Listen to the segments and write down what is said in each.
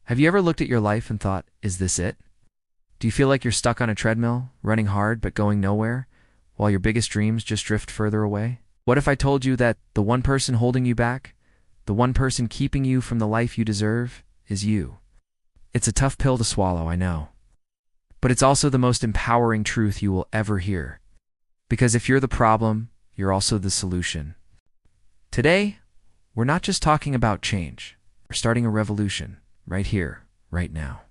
Have you ever looked at your life and thought, is this it? Do you feel like you're stuck on a treadmill, running hard but going nowhere, while your biggest dreams just drift further away? What if I told you that the one person holding you back, the one person keeping you from the life you deserve, is you? It's a tough pill to swallow, I know. But it's also the most empowering truth you will ever hear. Because if you're the problem, you're also the solution. Today, we're not just talking about change. We're starting a revolution, right here, right now.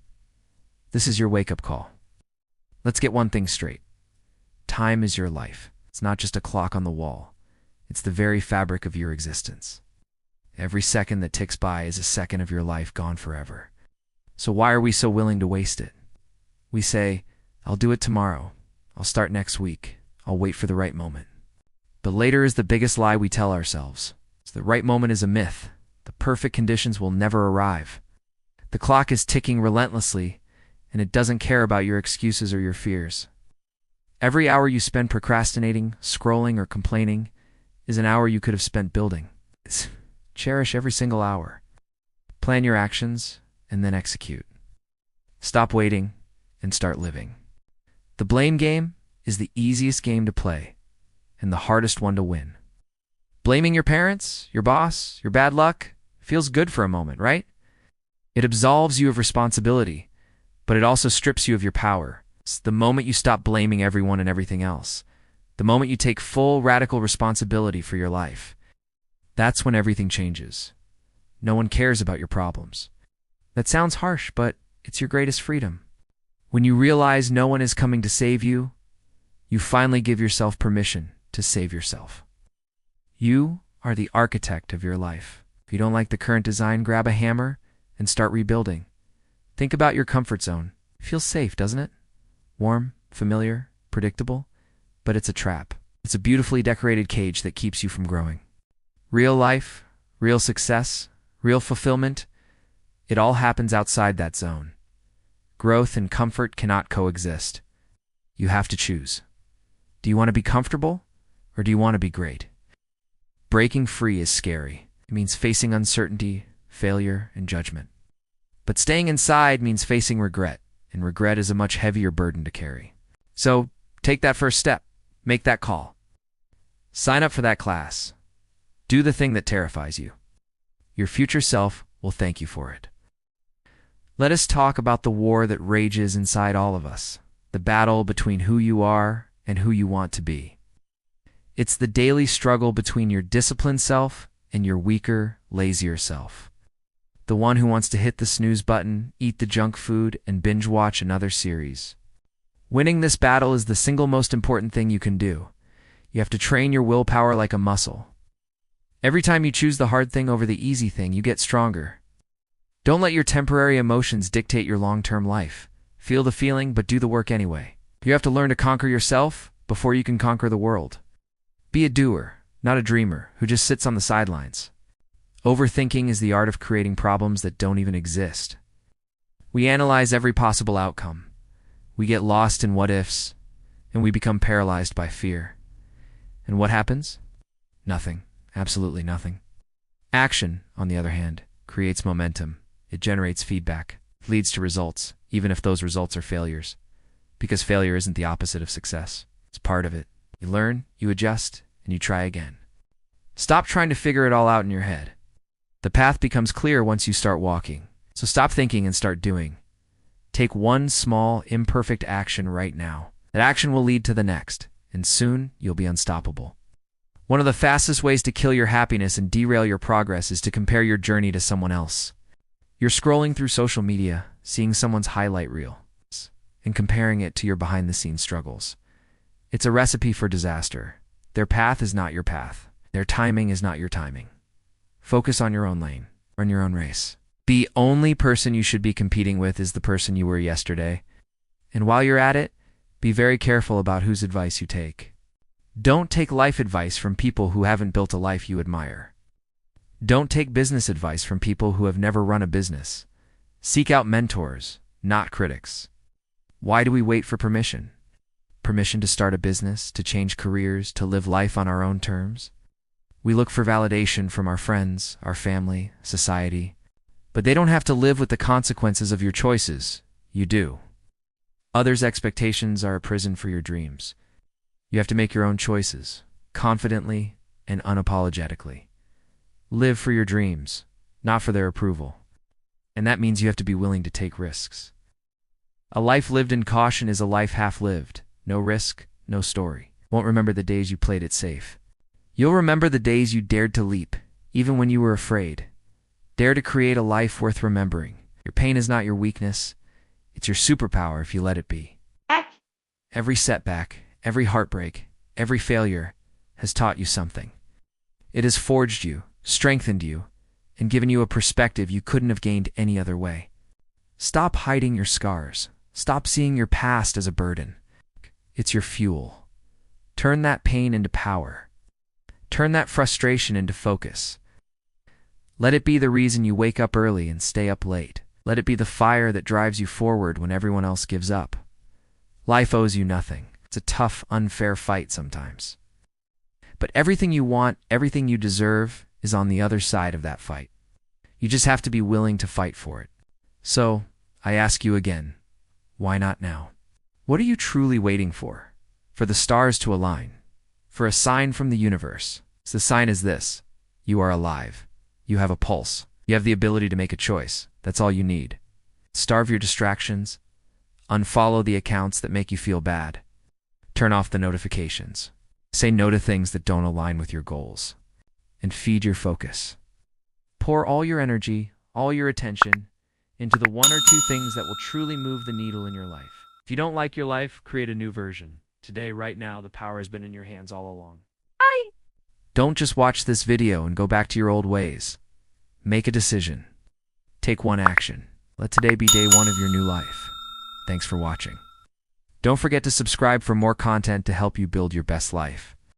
This is your wake-up call. Let's get one thing straight. Time is your life. It's not just a clock on the wall. It's the very fabric of your existence. Every second that ticks by is a second of your life gone forever. So why are we so willing to waste it? We say, I'll do it tomorrow. I'll start next week. I'll wait for the right moment. But later is the biggest lie we tell ourselves. The right moment is a myth. The perfect conditions will never arrive. The clock is ticking relentlessly, and it doesn't care about your excuses or your fears. Every hour you spend procrastinating, scrolling, or complaining is an hour you could have spent building. Cherish every single hour. Plan your actions, and then execute. Stop waiting, and start living. The blame game is the easiest game to play, and the hardest one to win. Blaming your parents, your boss, your bad luck feels good for a moment, right? It absolves you of responsibility, but it also strips you of your power. It's the moment you stop blaming everyone and everything else. The moment you take full, radical responsibility for your life. That's when everything changes. No one cares about your problems. That sounds harsh, but it's your greatest freedom. When you realize no one is coming to save you, you finally give yourself permission to save yourself. You are the architect of your life. If you don't like the current design, grab a hammer and start rebuilding. Think about your comfort zone. It feels safe, doesn't it? Warm, familiar, predictable, but it's a trap. It's a beautifully decorated cage that keeps you from growing. Real life, real success, real fulfillment, it all happens outside that zone. Growth and comfort cannot coexist. You have to choose. Do you want to be comfortable, or do you want to be great? Breaking free is scary. It means facing uncertainty, failure, and judgment. But staying inside means facing regret, and regret is a much heavier burden to carry. So, take that first step. Make that call. Sign up for that class. Do the thing that terrifies you. Your future self will thank you for it. Let us talk about the war that rages inside all of us, the battle between who you are and who you want to be. It's the daily struggle between your disciplined self and your weaker, lazier self. The one who wants to hit the snooze button, eat the junk food, and binge watch another series. Winning this battle is the single most important thing you can do. You have to train your willpower like a muscle. Every time you choose the hard thing over the easy thing, you get stronger. Don't let your temporary emotions dictate your long-term life. Feel the feeling, but do the work anyway. You have to learn to conquer yourself before you can conquer the world. Be a doer, not a dreamer, who just sits on the sidelines. Overthinking is the art of creating problems that don't even exist. We analyze every possible outcome. We get lost in what-ifs, and we become paralyzed by fear. And what happens? Nothing. Absolutely nothing. Action, on the other hand, creates momentum. It generates feedback, leads to results, even if those results are failures. Because failure isn't the opposite of success. It's part of it. You learn, you adjust, and you try again. Stop trying to figure it all out in your head. The path becomes clear once you start walking. So stop thinking and start doing. Take one small, imperfect action right now. That action will lead to the next, and soon you'll be unstoppable. One of the fastest ways to kill your happiness and derail your progress is to compare your journey to someone else. You're scrolling through social media, seeing someone's highlight reel, and comparing it to your behind-the-scenes struggles. It's a recipe for disaster. Their path is not your path. Their timing is not your timing. Focus on your own lane. Run your own race. The only person you should be competing with is the person you were yesterday. And while you're at it, be very careful about whose advice you take. Don't take life advice from people who haven't built a life you admire. Don't take business advice from people who have never run a business. Seek out mentors, not critics. Why do we wait for permission? Permission to start a business, to change careers, to live life on our own terms? We look for validation from our friends, our family, society. But they don't have to live with the consequences of your choices. You do. Others' expectations are a prison for your dreams. You have to make your own choices, confidently and unapologetically. Live for your dreams, not for their approval. And that means you have to be willing to take risks. A life lived in caution is a life half lived. No risk, no story. Won't remember the days you played it safe. You'll remember the days you dared to leap, even when you were afraid. Dare to create a life worth remembering. Your pain is not your weakness. It's your superpower if you let it be. Every setback, every heartbreak, every failure has taught you something. It has forged you, strengthened you, and given you a perspective you couldn't have gained any other way. Stop hiding your scars. Stop seeing your past as a burden. It's your fuel. Turn that pain into power. Turn that frustration into focus. Let it be the reason you wake up early and stay up late. Let it be the fire that drives you forward when everyone else gives up. Life owes you nothing. It's a tough, unfair fight sometimes. But everything you want, everything you deserve, is on the other side of that fight. You just have to be willing to fight for it. So, I ask you again, why not now? What are you truly waiting for? For the stars to align? For a sign from the universe? The sign is this: you are alive. You have a pulse. You have the ability to make a choice. That's all you need. Starve your distractions. Unfollow the accounts that make you feel bad. Turn off the notifications. Say no to things that don't align with your goals. And feed your focus. Pour all your energy, all your attention, into the one or two things that will truly move the needle in your life. If you don't like your life, create a new version. Today, right now, the power has been in your hands all along. Don't just watch this video and go back to your old ways. Make a decision. Take one action. Let today be day one of your new life. Thanks for watching. Don't forget to subscribe for more content to help you build your best life.